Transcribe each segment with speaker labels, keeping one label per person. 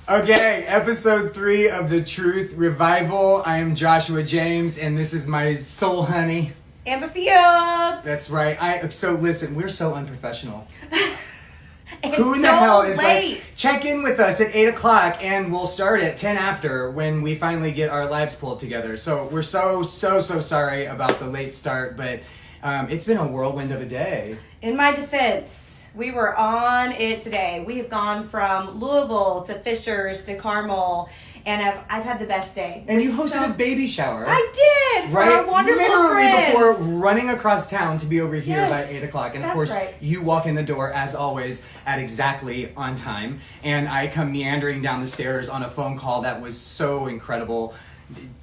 Speaker 1: Okay, episode 3 of the Truth Revival. I am Joshua James, and this is my soul honey.
Speaker 2: Amber Fields.
Speaker 1: That's right. So listen, we're so unprofessional.
Speaker 2: It's
Speaker 1: Who in the
Speaker 2: so
Speaker 1: hell is
Speaker 2: late.
Speaker 1: like, check in with us at 8 o'clock and we'll start at 10 after when we finally get our lives pulled together. So we're so sorry about the late start, but it's been a whirlwind of a day.
Speaker 2: In my defense, we were on it today. We have gone from Louisville to Fishers to Carmel, and I've had the best day.
Speaker 1: And you hosted a baby shower.
Speaker 2: I did! For our wonderful
Speaker 1: Literally
Speaker 2: friends.
Speaker 1: before running across town to be over here
Speaker 2: Yes,
Speaker 1: by 8 o'clock. And of
Speaker 2: that's
Speaker 1: course,
Speaker 2: right.
Speaker 1: you walk in the door, as always, at exactly on time. And I come meandering down the stairs on a phone call that was so incredible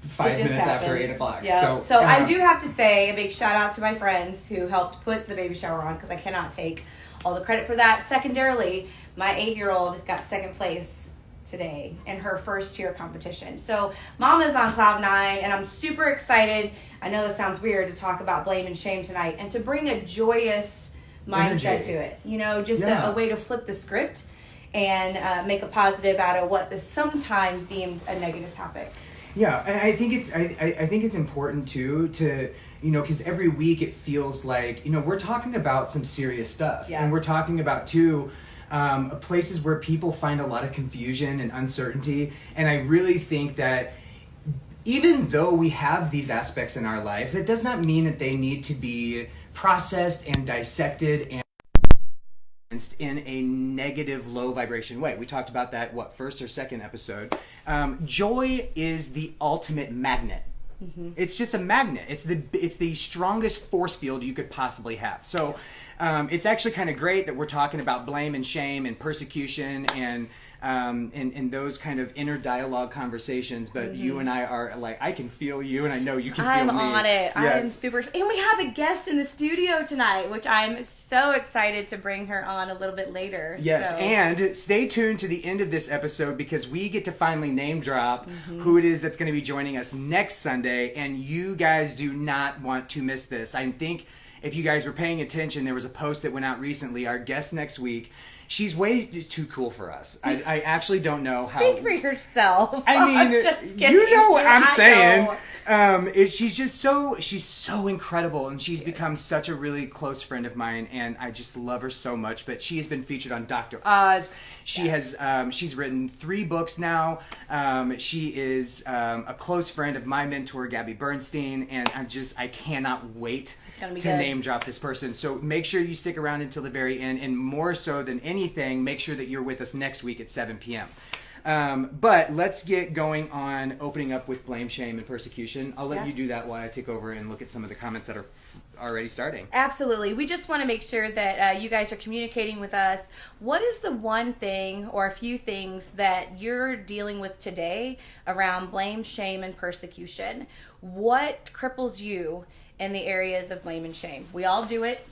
Speaker 1: 5 minutes after 8 o'clock.
Speaker 2: Yeah. So I do have to say a big shout out to my friends who helped put the baby shower on, because I cannot take all the credit for that. Secondarily, my 8-year-old got second place today in her first cheer competition. So Mama's on cloud 9, and I'm super excited. I know this sounds weird to talk about blame and shame tonight, and to bring a joyous mindset
Speaker 1: Energy.
Speaker 2: to it. You know, just
Speaker 1: Yeah.
Speaker 2: a way to flip the script and make a positive out of what is sometimes deemed a negative topic.
Speaker 1: Yeah, and I think it's important too to, you know, because every week it feels like, you know, we're talking about some serious stuff.
Speaker 2: Yeah.
Speaker 1: And we're talking about too places where people find a lot of confusion and uncertainty. And I really think that even though we have these aspects in our lives, it does not mean that they need to be processed and dissected and in a negative, low vibration way. We talked about that, first or second episode. Joy is the ultimate magnet. Mm-hmm. It's just a magnet. It's the strongest force field you could possibly have. So it's actually kind of great that we're talking about blame and shame and persecution and those kind of inner dialogue conversations. But you and I are like, I can feel you, and I know you can feel me.
Speaker 2: I'm on it.
Speaker 1: Yes.
Speaker 2: I'm super excited. And we have a guest in the studio tonight, which I'm so excited to bring her on a little bit later.
Speaker 1: Yes,
Speaker 2: So.
Speaker 1: and stay tuned to the end of this episode because we get to finally name drop who it is that's going to be joining us next Sunday, and you guys do not want to miss this. I think if you guys were paying attention, there was a post that went out recently. Our guest next week, she's way too cool for us. I actually don't know how.
Speaker 2: Speak for yourself.
Speaker 1: I mean,
Speaker 2: I'm just kidding.
Speaker 1: you know what I'm
Speaker 2: I
Speaker 1: saying.
Speaker 2: know.
Speaker 1: She's so incredible, and she's become such a really close friend of mine, and I just love her so much. But she has been featured on Dr. Oz. She has she's written 3 books now. She is a close friend of my mentor, Gabby Bernstein, and I cannot wait to
Speaker 2: be good.
Speaker 1: name drop this person. So make sure you stick around until the very end, and more so than anything, make sure that you're with us next week at 7 p.m. But let's get going on opening up with blame, shame, and persecution. I'll let you do that while I take over and look at some of the comments that are already starting.
Speaker 2: Absolutely. We just want to make sure that you guys are communicating with us. What is the one thing or a few things that you're dealing with today around blame, shame, and persecution? What cripples you in the areas of blame and shame? We all do it.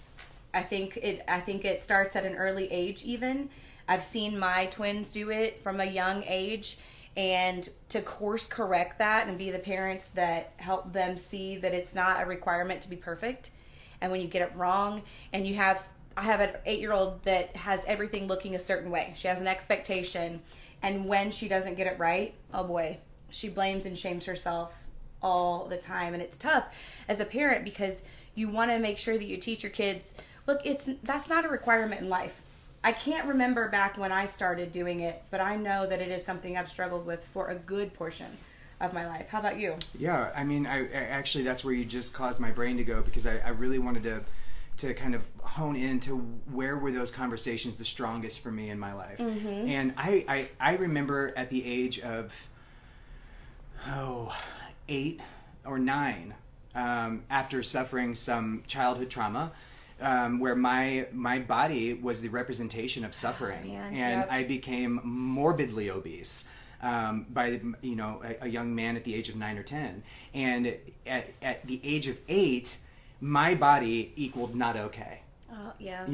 Speaker 2: I think it starts at an early age even. I've seen my twins do it from a young age, and to course correct that and be the parents that help them see that it's not a requirement to be perfect. And when you get it wrong, and I have an 8-year-old that has everything looking a certain way. She has an expectation, and when she doesn't get it right, oh boy, she blames and shames herself all the time. And it's tough as a parent because you want to make sure that you teach your kids, look, that's not a requirement in life. I can't remember back when I started doing it, but I know that it is something I've struggled with for a good portion of my life. How about you?
Speaker 1: Yeah, I mean, I actually, that's where you just caused my brain to go, because I really wanted to kind of hone into where were those conversations the strongest for me in my life. Mm-hmm. And I remember at the age of 8 or 9, after suffering some childhood trauma, where my body was the representation of suffering, I became morbidly obese by a young man at the age of 9 or 10, and at the age of 8, my body equaled not okay.
Speaker 2: Oh, yeah.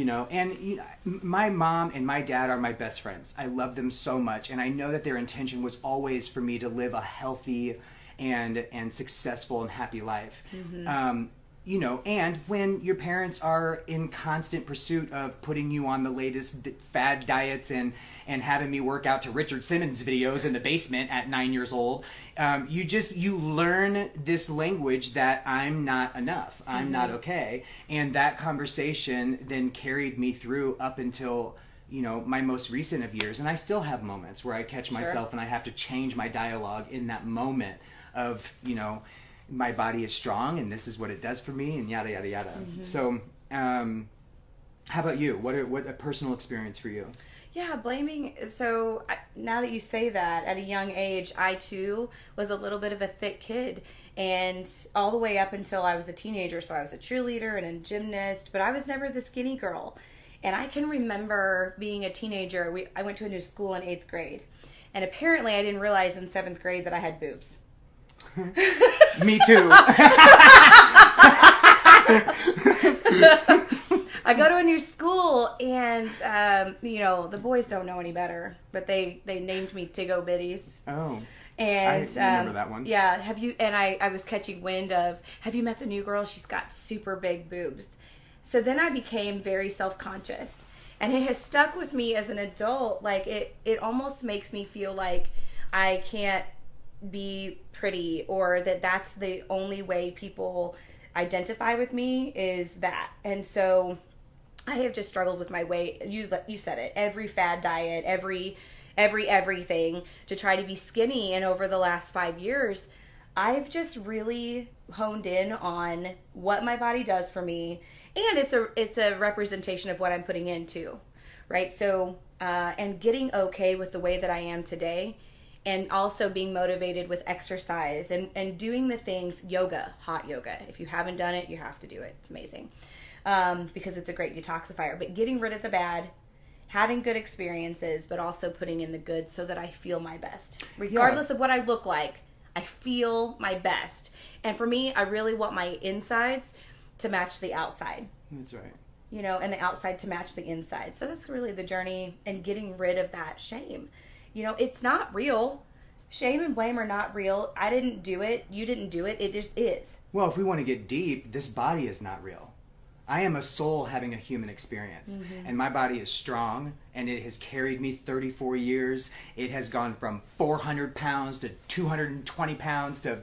Speaker 1: My mom and my dad are my best friends. I love them so much, and I know that their intention was always for me to live a healthy and successful and happy life. Mm-hmm. you know, and when your parents are in constant pursuit of putting you on the latest fad diets and having me work out to Richard Simmons videos in the basement at 9 years old, you learn this language that I'm not enough, I'm not okay, and that conversation then carried me through up until, you know, my most recent of years, and I still have moments where I catch myself and I have to change my dialogue in that moment of, you know, my body is strong and this is what it does for me and yada yada yada. So how about you? What a personal experience for you?
Speaker 2: Yeah, blaming. So now that you say that, at a young age, I too was a little bit of a thick kid, and all the way up until I was a teenager. So I was a cheerleader and a gymnast, but I was never the skinny girl. And I can remember being a teenager. I went to a new school in 8th grade, and apparently I didn't realize in 7th grade that I had boobs.
Speaker 1: Me too.
Speaker 2: I go to a new school, and you know, the boys don't know any better, but they named me Tiggo Bitties.
Speaker 1: Oh,
Speaker 2: and
Speaker 1: I remember that one.
Speaker 2: Yeah, have you? And I was catching wind of, have you met the new girl? She's got super big boobs. So then I became very self-conscious, and it has stuck with me as an adult. Like it almost makes me feel like I can't be pretty, or that's the only way people identify with me is that. And so I have just struggled with my weight. You said it. Every fad diet, everything to try to be skinny. And over the last 5 years, I've just really honed in on what my body does for me, and it's a representation of what I'm putting in too, right? So and getting okay with the way that I am today. And also being motivated with exercise and doing the things, hot yoga. If you haven't done it, you have to do it. It's amazing because it's a great detoxifier. But getting rid of the bad, having good experiences, but also putting in the good so that I feel my best. Regardless of what I look like, I feel my best. And for me, I really want my insides to match the outside.
Speaker 1: That's right.
Speaker 2: You know, and the outside to match the inside. So that's really the journey, and getting rid of that shame. You know, it's not real. Shame and blame are not real. I didn't do it. You didn't do it. It just is.
Speaker 1: Well, if we want to get deep, this body is not real. I am a soul having a human experience, and my body is strong, and it has carried me 34 years. It has gone from 400 pounds to 220 pounds to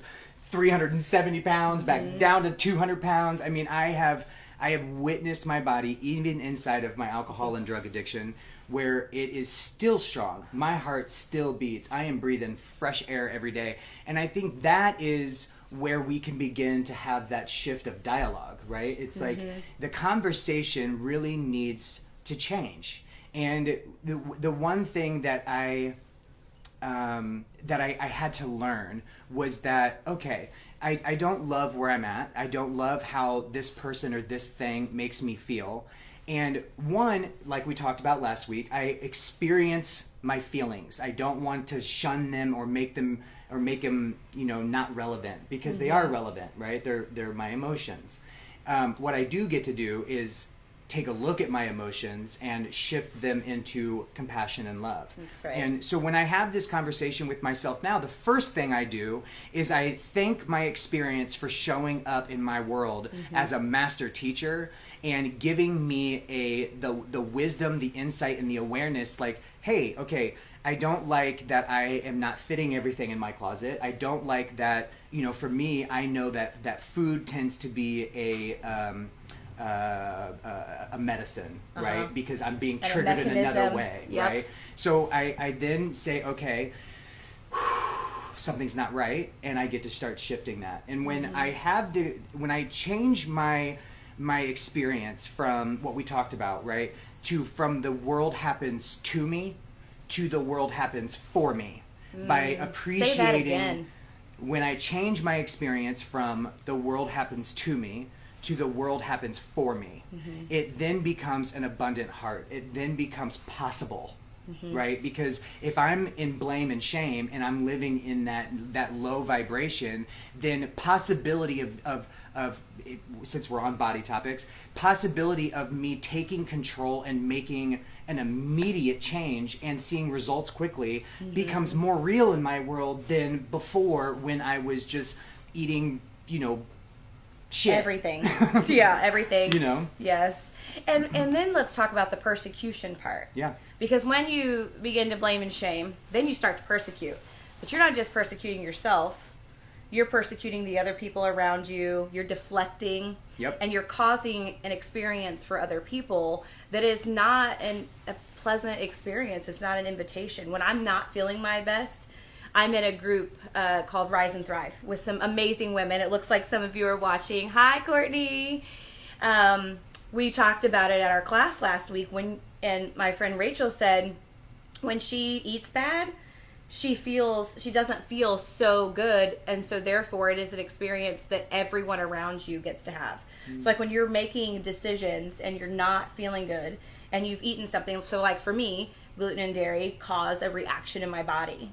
Speaker 1: 370 pounds, back down to 200 pounds. I mean, I have witnessed my body, even inside of my alcohol and drug addiction, where it is still strong. My heart still beats. I am breathing fresh air every day. And I think that is where we can begin to have that shift of dialogue, right? It's like the conversation really needs to change. And the one thing that I had to learn was that, okay, I don't love where I'm at. I don't love how this person or this thing makes me feel. And one, like we talked about last week, I experience my feelings. I don't want to shun them or make them, you know, not relevant, because they are relevant, right? They're my emotions. What I do get to do is take a look at my emotions and shift them into compassion and love.
Speaker 2: That's right.
Speaker 1: And so when I have this conversation with myself now, the first thing I do is I thank my experience for showing up in my world as a master teacher and giving me the wisdom, the insight, and the awareness, like, hey, okay, I don't like that I am not fitting everything in my closet. I don't like that, you know, for me, I know that food tends to be a medicine, right? Because I'm being triggered in another way, right? So I then say, okay, something's not right, and I get to start shifting that. And when when I change my experience from what we talked about, right, from the world happens to me to the world happens for me, by appreciating.
Speaker 2: Say that again.
Speaker 1: When I change my experience from the world happens to me to the world happens for me, it then becomes an abundant heart. It then becomes possible, right? Because if I'm in blame and shame and I'm living in that low vibration, then possibility of since we're on body topics, possibility of me taking control and making an immediate change and seeing results quickly becomes more real in my world than before, when I was just eating, you know, shit.
Speaker 2: Everything. Yeah, everything.
Speaker 1: You know?
Speaker 2: Yes. And then let's talk about the persecution part.
Speaker 1: Yeah.
Speaker 2: Because when you begin to blame and shame, then you start to persecute. But you're not just persecuting yourself. You're persecuting the other people around you. You're deflecting.
Speaker 1: Yep.
Speaker 2: And you're causing an experience for other people that is not a pleasant experience. It's not an invitation. When I'm not feeling my best, I'm in a group called Rise and Thrive with some amazing women. It looks like some of you are watching. Hi, Courtney. We talked about it at our class last week and my friend Rachel said when she eats bad, she doesn't feel so good, and so therefore it is an experience that everyone around you gets to have. So like when you're making decisions and you're not feeling good and you've eaten something, so like for me, gluten and dairy cause a reaction in my body.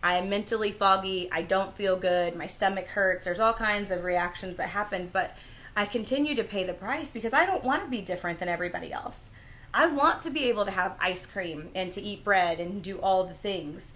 Speaker 2: I am mentally foggy, I don't feel good, my stomach hurts, there's all kinds of reactions that happen, but I continue to pay the price because I don't want to be different than everybody else. I want to be able to have ice cream and to eat bread and do all the things.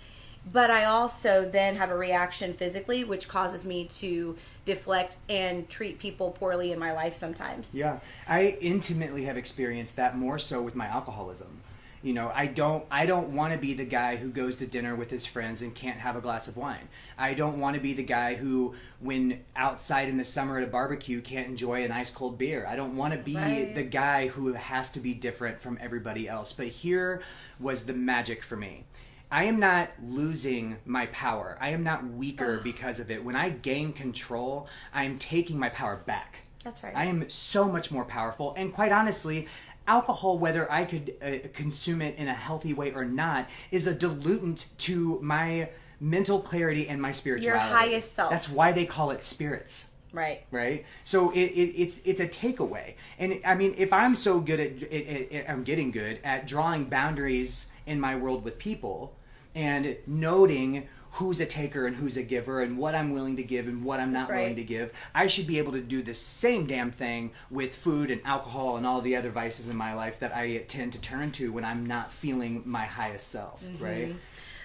Speaker 2: But I also then have a reaction physically, which causes me to deflect and treat people poorly in my life sometimes.
Speaker 1: Yeah. I intimately have experienced that more so with my alcoholism. You know, I don't want to be the guy who goes to dinner with his friends and can't have a glass of wine. I don't want to be the guy who, when outside in the summer at a barbecue, can't enjoy an ice cold beer. I don't want to be the guy who has to be different from everybody else. But here was the magic for me. I am not losing my power. I am not weaker because of it. When I gain control, I am taking my power back.
Speaker 2: That's right.
Speaker 1: I am so much more powerful. And quite honestly, alcohol, whether I could consume it in a healthy way or not, is a dilutant to my mental clarity and my spirituality.
Speaker 2: Your highest self.
Speaker 1: That's why they call it spirits.
Speaker 2: Right.
Speaker 1: Right. So it's a takeaway. And I mean, if I'm so good at I'm getting good at drawing boundaries in my world with people and noting who's a taker and who's a giver and what I'm willing to give and what I'm not willing to give, I should be able to do the same damn thing with food and alcohol and all the other vices in my life that I tend to turn to when I'm not feeling my highest self. Right.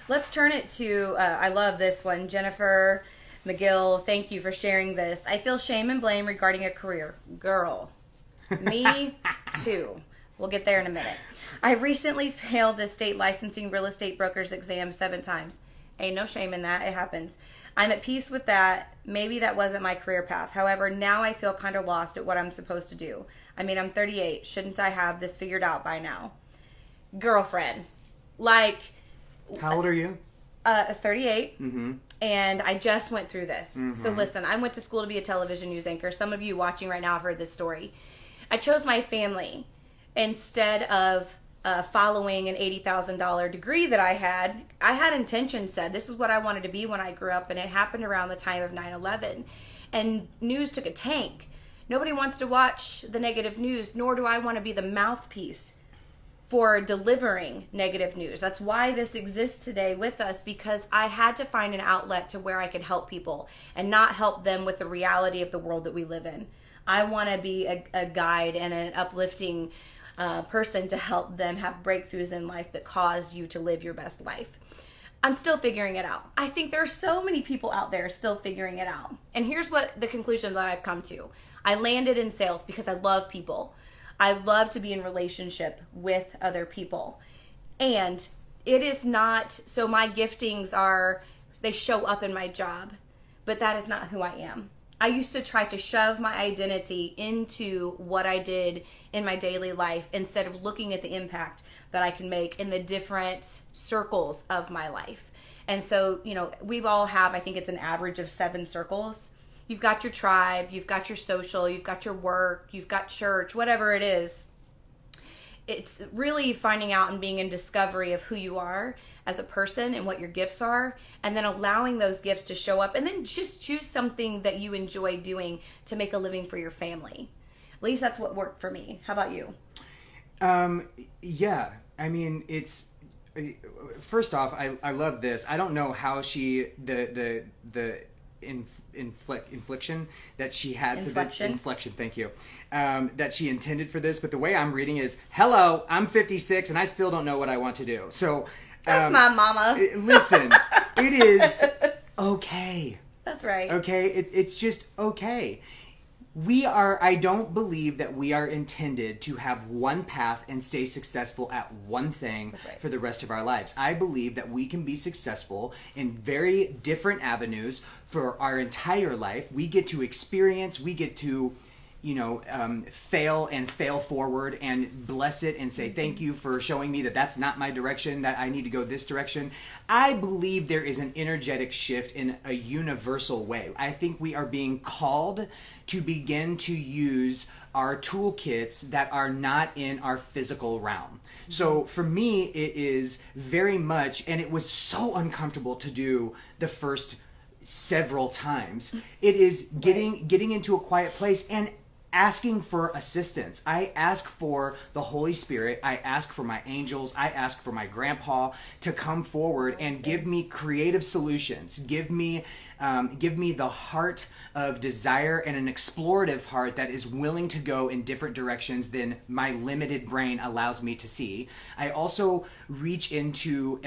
Speaker 2: Let's turn it to, I love this one, Jennifer McGill, thank you for sharing this. I feel shame and blame regarding a career. Girl. Me too. We'll get there in a minute. I recently failed the state licensing real estate broker's exam 7 times. Ain't no shame in that. It happens. I'm at peace with that. Maybe that wasn't my career path. However, now I feel kind of lost at what I'm supposed to do. I mean, I'm 38. Shouldn't I have this figured out by now? Girlfriend. Like...
Speaker 1: How old are you?
Speaker 2: 38. And I just went through this. So listen, I went to school to be a television news anchor. Some of you watching right now have heard this story. I chose my family instead of following an $80,000 degree that I had intentions said. This is what I wanted to be when I grew up, and it happened around the time of 9/11. And news took a tank. Nobody wants to watch the negative news, nor do I want to be the mouthpiece for delivering negative news. That's why this exists today with us, because I had to find an outlet to where I could help people and not help them with the reality of the world that we live in. I want to be a guide and an uplifting person to help them have breakthroughs in life that cause you to live your best life. I'm still figuring it out. I think there are so many people out there still figuring it out. And here's what the conclusion that I've come to. I landed in sales because I love people. I love to be in relationship with other people. And it is not, so my giftings are, they show up in my job, but that is not who I am. I used to try to shove my identity into what I did in my daily life instead of looking at the impact that I can make in the different circles of my life. And so, you know, we all have, I think it's an average of 7 circles. You've got your tribe, you've got your social, you've got your work, you've got church, whatever it is. It's really finding out and being in discovery of who you are as a person and what your gifts are, and then allowing those gifts to show up, and then just choose something that you enjoy doing to make a living for your family. At least that's what worked for me. How about you?
Speaker 1: Yeah, I mean, it's, first off, I love this. I don't know how she, the inflection that she had inflection, thank you, that she intended for this, but the way I'm reading is, hello, I'm 56 and I still don't know what I want to do. So
Speaker 2: that's my mama.
Speaker 1: Listen, it is okay.
Speaker 2: That's right.
Speaker 1: Okay, it's just okay. I don't believe that we are intended to have one path and stay successful at one thing
Speaker 2: That's right.
Speaker 1: for the rest of our lives. I believe that we can be successful in very different avenues for our entire life. We get to experience, we get to, fail and fail forward and bless it and say, thank you for showing me that that's not my direction, that I need to go this direction. I believe there is an energetic shift in a universal way. I think we are being called to begin to use our toolkits that are not in our physical realm. So for me, it is very much, and it was so uncomfortable to do the first several times. It is getting into a quiet place and asking for assistance. I ask for the Holy Spirit. I ask for my angels. I ask for my grandpa to come forward and give me creative solutions. Give me the heart of desire and an explorative heart that is willing to go in different directions than my limited brain allows me to see. I also reach into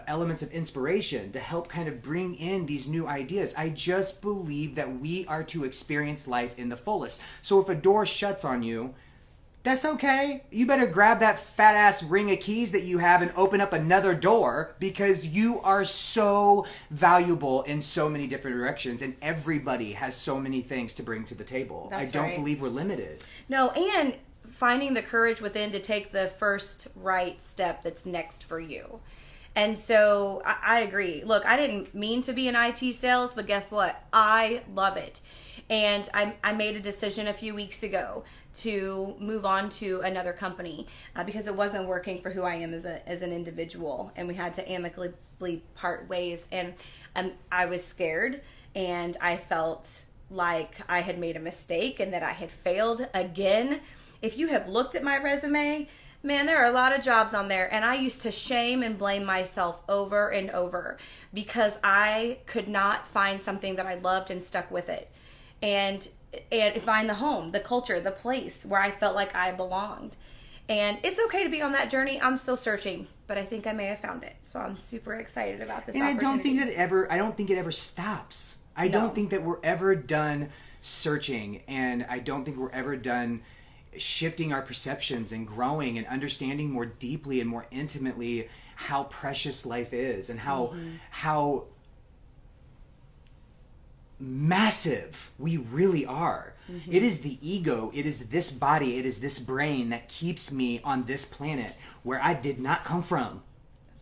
Speaker 1: elements of inspiration to help kind of bring in these new ideas. I just believe that we are to experience life in the fullest. So if a door shuts on you, that's okay. You better grab that fat ass ring of keys that you have and open up another door, because you are so valuable in so many different directions, and everybody has so many things to bring to the table.
Speaker 2: That's
Speaker 1: I don't
Speaker 2: right.
Speaker 1: believe we're limited.
Speaker 2: No, and finding the courage within to take the first right step that's next for you. And so I agree. Look, I didn't mean to be in IT sales, but guess what? I love it. And I made a decision a few weeks ago to move on to another company because it wasn't working for who I am as an individual, and we had to amicably part ways. And I was scared, and I felt like I had made a mistake and that I had failed again. If you have looked at my resume, man, there are a lot of jobs on there, and I used to shame and blame myself over and over because I could not find something that I loved and stuck with it. And find the home, the culture, the place where I felt like I belonged. And it's okay to be on that journey. I'm still searching, but I think I may have found it. So I'm super excited about this opportunity.
Speaker 1: I don't think it ever stops. I don't think that we're ever done searching, and I don't think we're ever done shifting our perceptions and growing and understanding more deeply and more intimately how precious life is, and how massive we really are. It is the ego, it is this body, it is this brain that keeps me on this planet where I did not come from.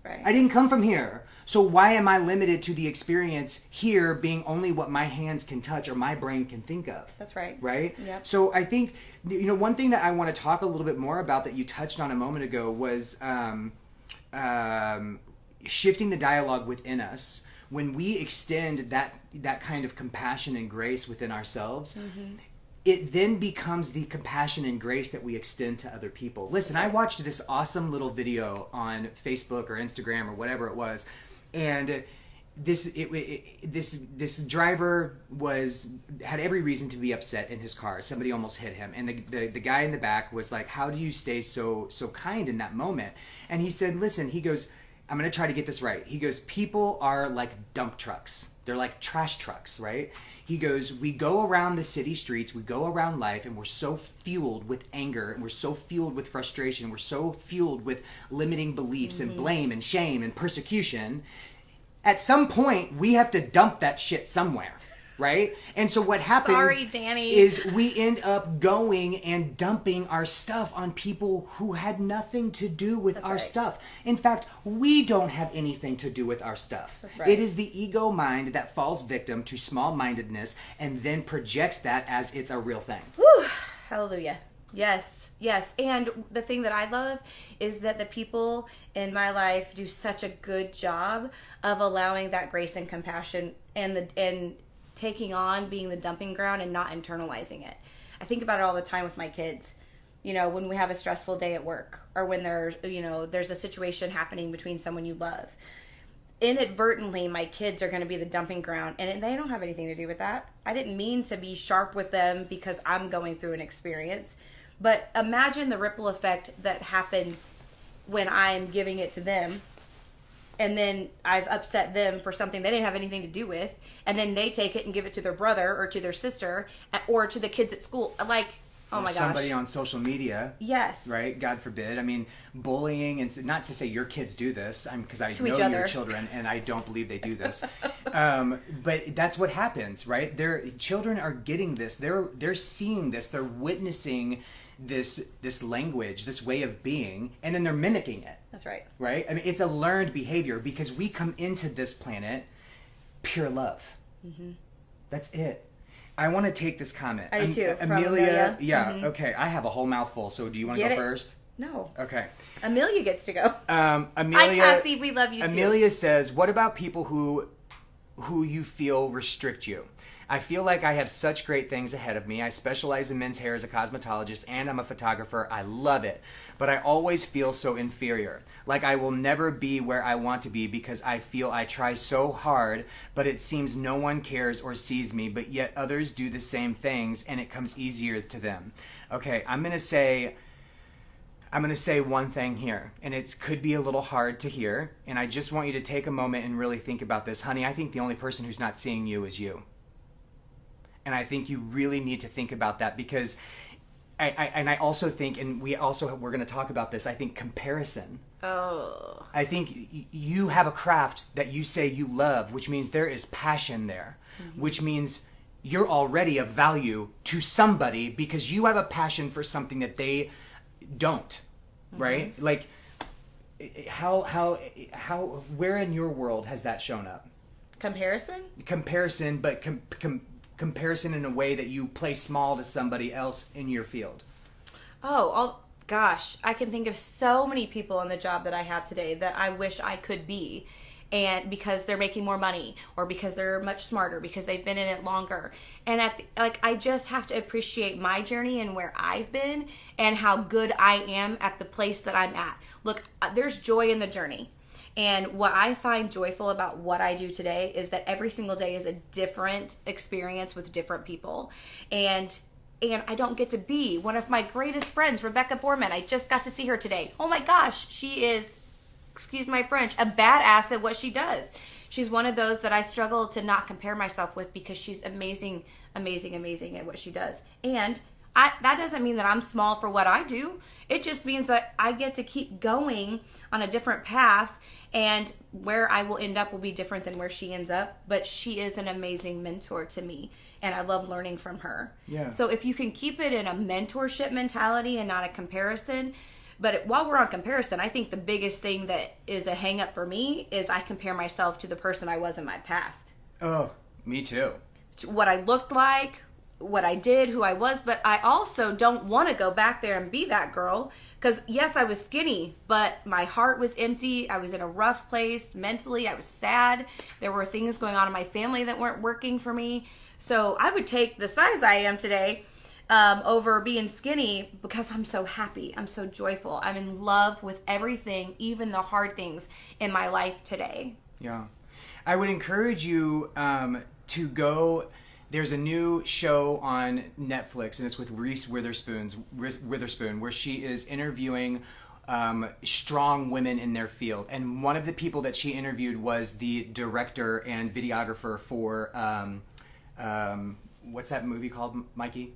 Speaker 2: That's right.
Speaker 1: I didn't come from here. So why am I limited to the experience here being only what my hands can touch or my brain can think of?
Speaker 2: That's right.
Speaker 1: Right?
Speaker 2: Yep.
Speaker 1: So I think, one thing that I want to talk a little bit more about that you touched on a moment ago was shifting the dialogue within us. When we extend that kind of compassion and grace within ourselves, it then becomes the compassion and grace that we extend to other people. Listen, I watched this awesome little video on Facebook or Instagram or whatever it was, and this driver had every reason to be upset in his car. Somebody almost hit him, and the guy in the back was like, "How do you stay so kind in that moment?" And he said, "Listen," he goes, I'm going to try to get this right. He goes, people are like dump trucks. They're like trash trucks, right? He goes, we go around the city streets, we go around life, and we're so fueled with anger, and we're so fueled with frustration, we're so fueled with limiting beliefs and blame and shame and persecution. At some point, we have to dump that shit somewhere. Right? And so what happens
Speaker 2: Sorry, Danny.
Speaker 1: is we end up going and dumping our stuff on people who had nothing to do with
Speaker 2: That's
Speaker 1: our
Speaker 2: right.
Speaker 1: stuff. In fact, we don't have anything to do with our stuff.
Speaker 2: That's right.
Speaker 1: It is the ego mind that falls victim to small-mindedness and then projects that as it's a real thing.
Speaker 2: Whew, hallelujah. Yes, yes. And the thing that I love is that the people in my life do such a good job of allowing that grace and compassion and taking on being the dumping ground and not internalizing it. I think about it all the time with my kids. When we have a stressful day at work, or when there's a situation happening between someone you love. Inadvertently, my kids are going to be the dumping ground, and they don't have anything to do with that. I didn't mean to be sharp with them because I'm going through an experience. But imagine the ripple effect that happens when I'm giving it to them, and then I've upset them for something they didn't have anything to do with, and then they take it and give it to their brother or to their sister or to the kids at school. Like, oh my gosh.
Speaker 1: Somebody on social media.
Speaker 2: Yes.
Speaker 1: Right? God forbid. I mean, bullying, and not to say your kids do this, because I
Speaker 2: To
Speaker 1: know
Speaker 2: each
Speaker 1: your
Speaker 2: other.
Speaker 1: children, and I don't believe they do this. But that's what happens, right? Their children are getting this. They're seeing this. They're witnessing this language, this way of being, and then they're mimicking it.
Speaker 2: That's right.
Speaker 1: Right? I mean, it's a learned behavior because we come into this planet pure love. Mm-hmm. That's it. I want to take this comment.
Speaker 2: I do too. From
Speaker 1: Amelia.
Speaker 2: Amelia.
Speaker 1: Yeah.
Speaker 2: Mm-hmm.
Speaker 1: Okay. I have a whole mouthful. So do you want to
Speaker 2: Get
Speaker 1: go
Speaker 2: it?
Speaker 1: first?
Speaker 2: No.
Speaker 1: Okay.
Speaker 2: Amelia gets to go.
Speaker 1: Amelia.
Speaker 2: Hi, Cassie. We love you too.
Speaker 1: Amelia says, "What about people who you feel restrict you? I feel like I have such great things ahead of me. I specialize in men's hair as a cosmetologist and I'm a photographer. I love it. But I always feel so inferior. Like I will never be where I want to be because I feel I try so hard, but it seems no one cares or sees me, but yet others do the same things and it comes easier to them." Okay, I'm going to say one thing here, and it could be a little hard to hear, and I just want you to take a moment and really think about this. Honey, I think the only person who's not seeing you is you. And I think you really need to think about that because I also think, and we're going to talk about this, I think comparison.
Speaker 2: Oh.
Speaker 1: I think you have a craft that you say you love, which means there is passion there, which means you're already of value to somebody because you have a passion for something that they don't, right? Like how where in your world has that shown up?
Speaker 2: Comparison,
Speaker 1: But comparison in a way that you play small to somebody else in your field.
Speaker 2: Gosh, I can think of so many people in the job that I have today that I wish I could be. And because they're making more money or because they're much smarter, because they've been in it longer. And I just have to appreciate my journey and where I've been and how good I am at the place that I'm at. Look, there's joy in the journey. And what I find joyful about what I do today is that every single day is a different experience with different people. And I don't get to be one of my greatest friends, Rebecca Borman. I just got to see her today. Oh my gosh, she is, excuse my French, a badass at what she does. She's one of those that I struggle to not compare myself with because she's amazing, amazing, amazing at what she does. And that doesn't mean that I'm small for what I do. It just means that I get to keep going on a different path, and where I will end up will be different than where she ends up. But she is an amazing mentor to me, and I love learning from her.
Speaker 1: Yeah.
Speaker 2: So if you can keep it in a mentorship mentality and not a comparison. But while we're on comparison, I think the biggest thing that is a hang up for me is I compare myself to the person I was in my past.
Speaker 1: Oh, me too.
Speaker 2: To what I looked like, what I did, who I was, but I also don't want to go back there and be that girl. Because yes, I was skinny, but my heart was empty. I was in a rough place mentally. I was sad. There were things going on in my family that weren't working for me. So I would take the size I am today over being skinny because I'm so happy. I'm so joyful. I'm in love with everything, even the hard things in my life today.
Speaker 1: Yeah. I would encourage you to go. There's a new show on Netflix, and it's with Reese Witherspoon, where she is interviewing strong women in their field. And one of the people that she interviewed was the director and videographer for, what's that movie called, Mikey?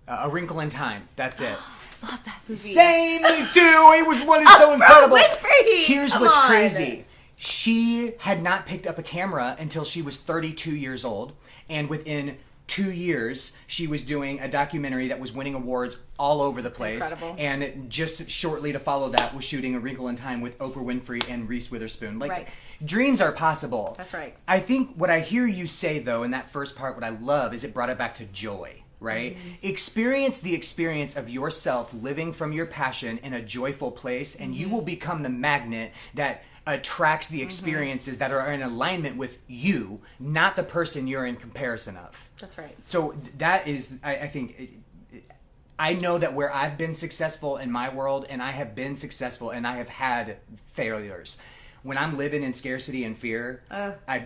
Speaker 1: A Wrinkle in Time. That's it.
Speaker 2: Love that movie.
Speaker 1: Same, me too. It was one is so incredible.
Speaker 2: Winfrey!
Speaker 1: Here's
Speaker 2: Come
Speaker 1: what's
Speaker 2: on.
Speaker 1: crazy. She had not picked up a camera until she was 32 years old. And within 2 years, she was doing a documentary that was winning awards all over the place.
Speaker 2: Incredible.
Speaker 1: And just shortly to follow that was shooting A Wrinkle in Time with Oprah Winfrey and Reese Witherspoon. Like,
Speaker 2: Right.
Speaker 1: Dreams are possible.
Speaker 2: That's right.
Speaker 1: I think what I hear you say, though, in that first part, what I love is it brought it back to joy. Right? Experience the experience of yourself living from your passion in a joyful place, and you will become the magnet that attracts the experiences that are in alignment with you, not the person you're in comparison of.
Speaker 2: That's right.
Speaker 1: So that is, I think, I know that where I've been successful in my world, and I have been successful, and I have had failures. When I'm living in scarcity and fear,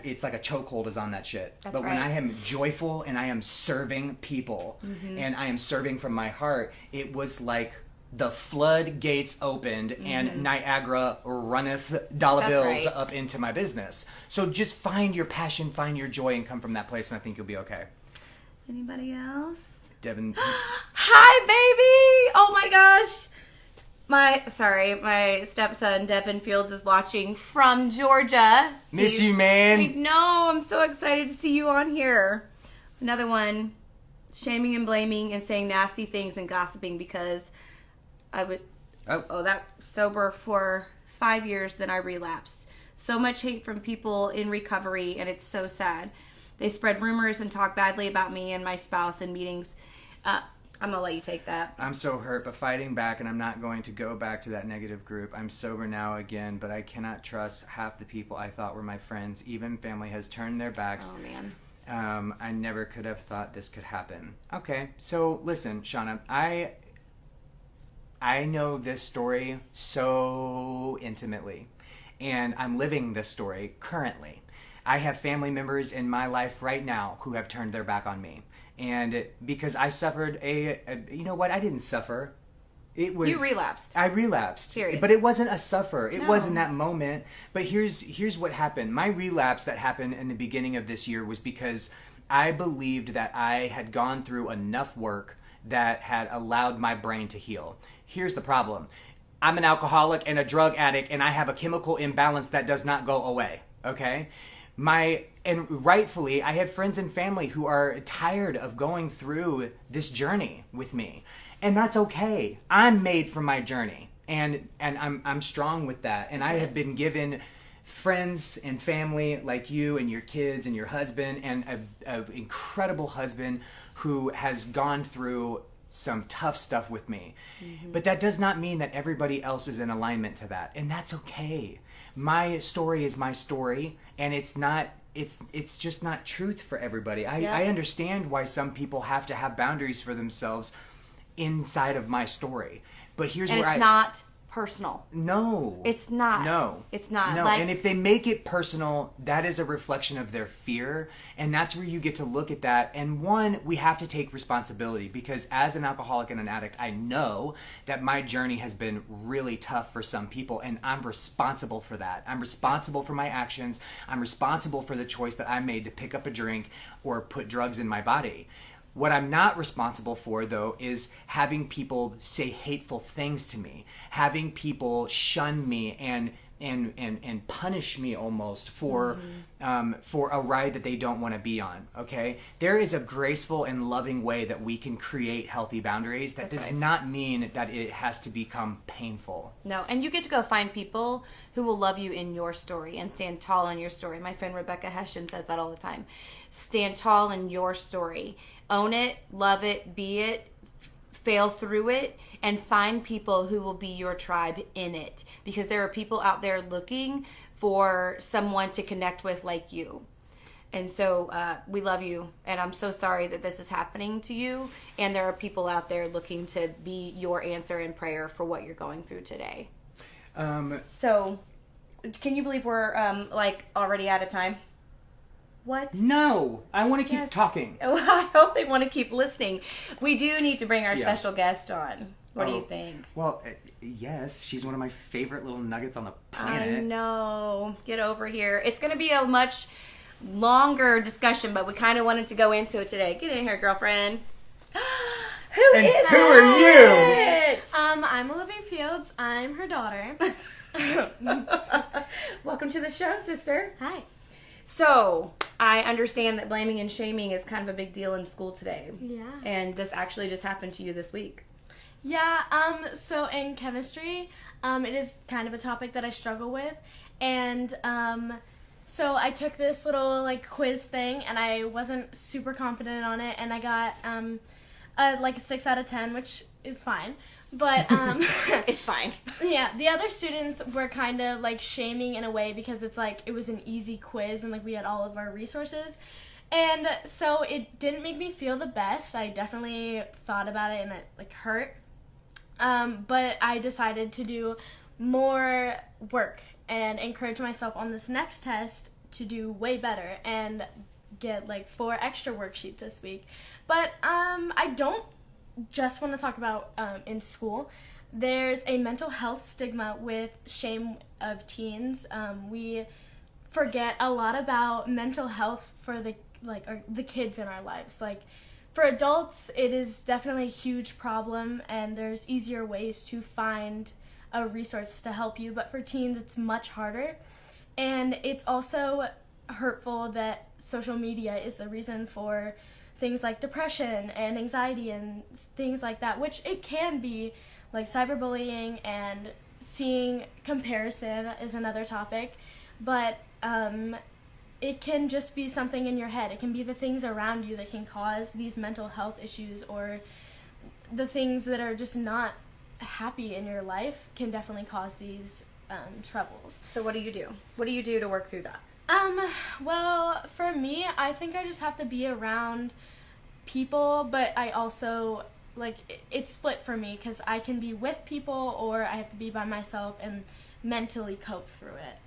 Speaker 1: it's like a chokehold is on that shit.
Speaker 2: That's
Speaker 1: but when
Speaker 2: right.
Speaker 1: I am joyful and I am serving people and I am serving from my heart, it was like the floodgates opened and Niagara runneth dollar bills
Speaker 2: right.
Speaker 1: up into my business. So just find your passion, find your joy, and come from that place, and I think you'll be okay.
Speaker 2: Anybody else?
Speaker 1: Devin.
Speaker 2: Hi, baby! Oh my gosh. My stepson Devin Fields is watching from Georgia.
Speaker 1: Miss you, man.
Speaker 2: I know. I'm so excited to see you on here. Another one, shaming and blaming and saying nasty things and gossiping because I would. That sober for 5 years. Then I relapsed. So much hate from people in recovery, and it's so sad. They spread rumors and talk badly about me and my spouse in meetings. I'm going to let you take that.
Speaker 1: I'm so hurt, but fighting back, and I'm not going to go back to that negative group. I'm sober now again, but I cannot trust half the people I thought were my friends. Even family has turned their backs.
Speaker 2: Oh, man.
Speaker 1: I never could have thought this could happen. Okay, so listen, Shauna, I know this story so intimately, and I'm living this story currently. I have family members in my life right now who have turned their back on me. And because I suffered you know what? I didn't suffer. It was
Speaker 2: You relapsed.
Speaker 1: I relapsed.
Speaker 2: Period.
Speaker 1: But it wasn't a suffer. It
Speaker 2: No.
Speaker 1: wasn't that moment. But here's what happened. My relapse that happened in the beginning of this year was because I believed that I had gone through enough work that had allowed my brain to heal. Here's the problem. I'm an alcoholic and a drug addict, and I have a chemical imbalance that does not go away. Okay? And rightfully, I have friends and family who are tired of going through this journey with me. And that's okay. I'm made for my journey. And I'm strong with that. And I have been given friends and family like you and your kids and your husband and an incredible husband who has gone through some tough stuff with me. But that does not mean that everybody else is in alignment to that. And that's okay. My story is my story, and it's just not truth for everybody. I understand why some people have to have boundaries for themselves inside of my story. But here's
Speaker 2: And
Speaker 1: where
Speaker 2: it's not personal.
Speaker 1: No.
Speaker 2: It's not.
Speaker 1: No.
Speaker 2: It's not.
Speaker 1: No,
Speaker 2: Like,
Speaker 1: and if they make it personal, that is a reflection of their fear, and that's where you get to look at that. And one, we have to take responsibility, because as an alcoholic and an addict, I know that my journey has been really tough for some people, and I'm responsible for that. I'm responsible for my actions. I'm responsible for the choice that I made to pick up a drink or put drugs in my body. What I'm not responsible for, though, is having people say hateful things to me, having people shun me and punish me almost for a ride that they don't want to be on. Okay, there is a graceful and loving way that we can create healthy boundaries. That does not mean that it has to become painful.
Speaker 2: No, and you get to go find people who will love you in your story and stand tall in your story. My friend Rebecca Hession says that all the time. Stand tall in your story. Own it, love it, be it, fail through it, and find people who will be your tribe in it. Because there are people out there looking for someone to connect with like you. And so we love you, and I'm so sorry that this is happening to you. And there are people out there looking to be your answer in prayer for what you're going through today. So, can you believe we're already out of time? What?
Speaker 1: No, I want to keep talking.
Speaker 2: Oh, I hope they want to keep listening. We do need to bring our special guest on. What do you think?
Speaker 1: Well, yes, she's one of my favorite little nuggets on the planet.
Speaker 2: I know. Get over here. It's going to be a much longer discussion, but we kind of wanted to go into it today. Get in here, girlfriend. Who
Speaker 1: are you?
Speaker 3: I'm Olivia Fields. I'm her daughter.
Speaker 2: Welcome to the show, sister.
Speaker 3: Hi.
Speaker 2: So, I understand that blaming and shaming is kind of a big deal in school today.
Speaker 3: Yeah.
Speaker 2: And this actually just happened to you this week.
Speaker 3: Yeah, so in chemistry, it is kind of a topic that I struggle with. And, so I took this little, quiz thing, and I wasn't super confident on it, and I got, a 6 out of 10, which is fine. But,
Speaker 2: It's fine.
Speaker 3: yeah, the other students were kind of, shaming in a way because it's, it was an easy quiz and, we had all of our resources. And so it didn't make me feel the best. I definitely thought about it and it, hurt. But I decided to do more work and encourage myself on this next test to do way better and get, 4 extra worksheets this week. But I don't just want to talk about in school. there's a mental health stigma with shame of teens. We forget a lot about mental health for the kids in our lives. Like, for adults, it is definitely a huge problem, and there's easier ways to find a resource to help you. But for teens, it's much harder, and it's also hurtful that social media is the reason for things like depression and anxiety and things like that, which it can be. Like cyberbullying and seeing comparison is another topic, but it can just be something in your head. It can be the things around you that can cause these mental health issues, or the things that are just not happy in your life can definitely cause these troubles.
Speaker 2: So what do you do? What do you do to work through that?
Speaker 3: Well, for me, I think I just have to be around people, but I also, it's split for me, because I can be with people, or I have to be by myself and mentally cope through it.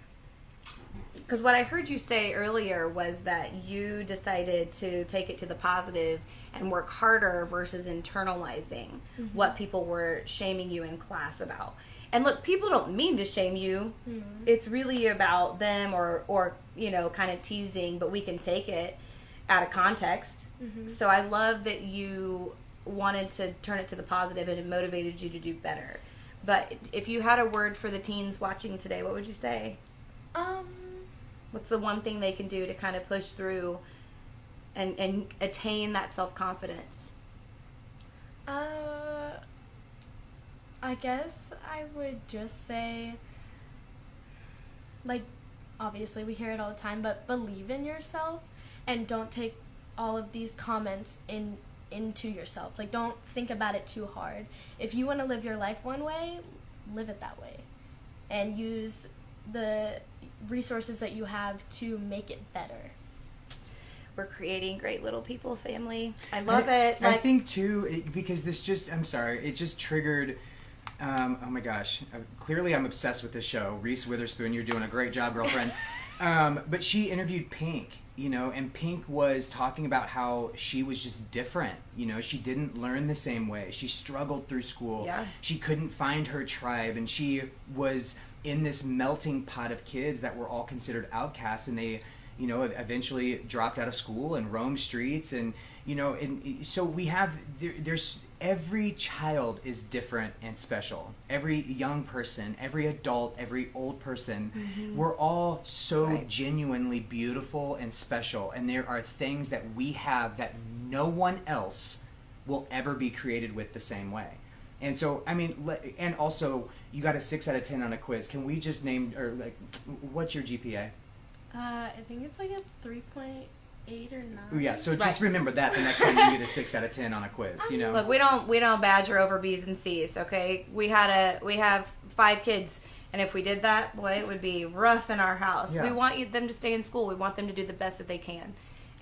Speaker 2: Because what I heard you say earlier was that you decided to take it to the positive and work harder versus internalizing what people were shaming you in class about. And look, people don't mean to shame you. It's really about them or kind of teasing, but we can take it out of context. So I love that you wanted to turn it to the positive, and it motivated you to do better. But if you had a word for the teens watching today, what would you say? What's the one thing they can do to kind of push through and attain that self-confidence?
Speaker 3: I guess I would just say, obviously we hear it all the time, but believe in yourself, and don't take all of these comments into yourself. Don't think about it too hard. If you want to live your life one way, live it that way, and use the resources that you have to make it better.
Speaker 2: We're creating great little people, family. I love it.
Speaker 1: I think too, because it just triggered. Oh my gosh! Clearly, I'm obsessed with this show. Reese Witherspoon, you're doing a great job, girlfriend. But she interviewed Pink, and Pink was talking about how she was just different. She didn't learn the same way. She struggled through school.
Speaker 2: Yeah.
Speaker 1: She couldn't find her tribe, and she was in this melting pot of kids that were all considered outcasts, and they, eventually dropped out of school and roamed streets, and so we have there's every child is different and special. Every young person, every adult, every old person, we're all so genuinely beautiful and special, and there are things that we have that no one else will ever be created with the same way. And so, and also, you got a 6 out of 10 on a quiz. Can we just name, what's your GPA?
Speaker 3: I think it's a 3.8 or 9.
Speaker 1: Oh, yeah, so just remember that the next time you get a 6 out of 10 on a quiz,
Speaker 2: Look, we don't badger over B's and C's, okay? We have 5 kids, and if we did that, boy, it would be rough in our house.
Speaker 1: Yeah.
Speaker 2: We want them to stay in school. We want them to do the best that they can.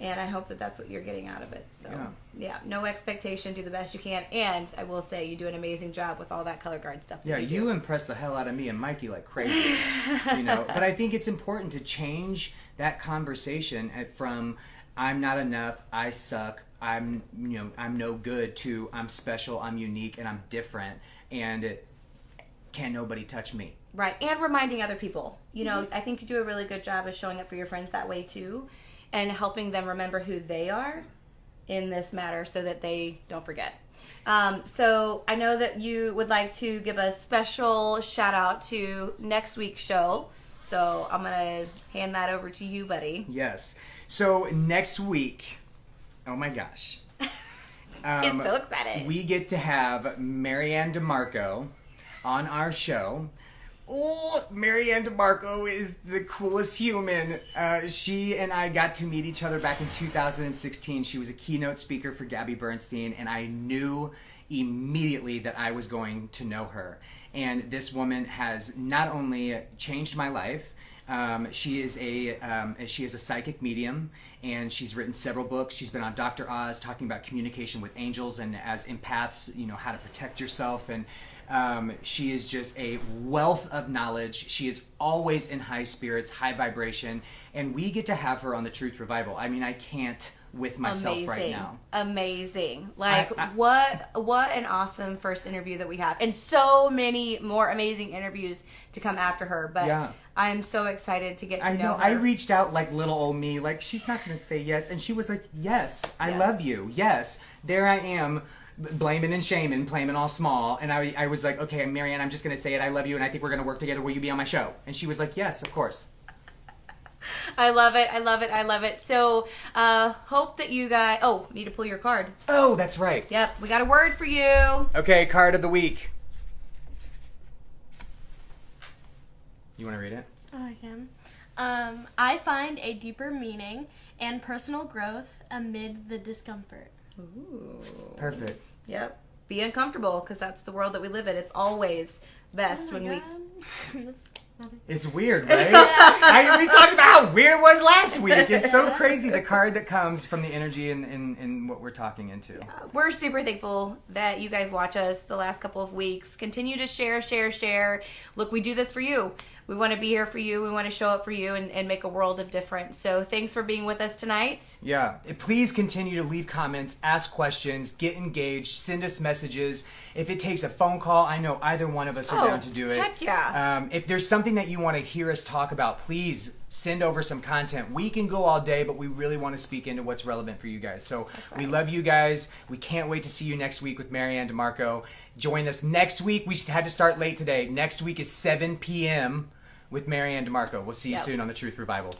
Speaker 2: And I hope that that's what you're getting out of it. So, yeah, no expectation, do the best you can. And I will say, you do an amazing job with all that color guard stuff.
Speaker 1: Yeah, you impress the hell out of me and Mikey like crazy. But I think it's important to change that conversation from I'm not enough, I suck, I'm no good, to I'm special, I'm unique, and I'm different, and can nobody touch me.
Speaker 2: Right, and reminding other people. I think you do a really good job of showing up for your friends that way too, and helping them remember who they are in this matter so that they don't forget. So I know that you would like to give a special shout out to next week's show. So I'm going to hand that over to you, buddy.
Speaker 1: Yes. So next week, oh my gosh.
Speaker 2: Get so excited.
Speaker 1: We get to have Marianne DeMarco on our show. Oh, Marianne DeMarco is the coolest human. She and I got to meet each other back in 2016. She was a keynote speaker for Gabby Bernstein, and I knew immediately that I was going to know her. And this woman has not only changed my life, she is a psychic medium, and she's written several books. She's been on Dr. Oz talking about communication with angels and as empaths, how to protect yourself. And She is just a wealth of knowledge. She is always in high spirits, high vibration, and we get to have her on the Truth Revival. I mean, I can't with myself right now.
Speaker 2: Amazing. Like,
Speaker 1: I-
Speaker 2: what an awesome first interview that we have. And so many more amazing interviews to come after her. But
Speaker 1: Yeah.
Speaker 2: I'm so excited to get to
Speaker 1: I
Speaker 2: know
Speaker 1: know.
Speaker 2: her.
Speaker 1: I reached out like little old me, like she's not going to say yes, and she was like, "Yes, I
Speaker 2: Yes.
Speaker 1: love you. Yes." There I am, blaming and shaming, playing it all small, and I was like, "Okay, Marianne, I'm just going to say it. I love you, and I think we're going to work together. Will you be on my show?" And she was like, "Yes, of course."
Speaker 2: I love it. I love it. I love it. So, hope that you guys. Oh, need to pull your card.
Speaker 1: Oh, that's right.
Speaker 2: Yep, we got a word for you.
Speaker 1: Okay, card of the week. You want to read it?
Speaker 3: Oh, I can. I find a deeper meaning and personal growth amid the discomfort.
Speaker 2: Ooh.
Speaker 1: Perfect.
Speaker 2: Yep. Be uncomfortable because that's the world that we live in. It's always best when we.
Speaker 3: That's nothing.
Speaker 1: It's weird, right? We talked about how weird it was last week. It's so crazy, the card that comes from the energy and what we're talking into.
Speaker 2: We're super thankful that you guys watch us the last couple of weeks. Continue to share. Look, we do this for you. We want to be here for you. We want to show up for you and make a world of difference. So thanks for being with us tonight.
Speaker 1: Yeah. Please continue to leave comments, ask questions, get engaged, send us messages. If it takes a phone call, I know either one of us are down to do it.
Speaker 2: Heck yeah.
Speaker 1: If there's something that you want to hear us talk about, please send over some content. We can go all day, but we really want to speak into what's relevant for you guys. So we love you guys. We can't wait to see you next week with Marianne DeMarco. Join us next week. We had to start late today. Next week is 7 p.m. with Marianne DeMarco. We'll see you soon on the Truth Revival.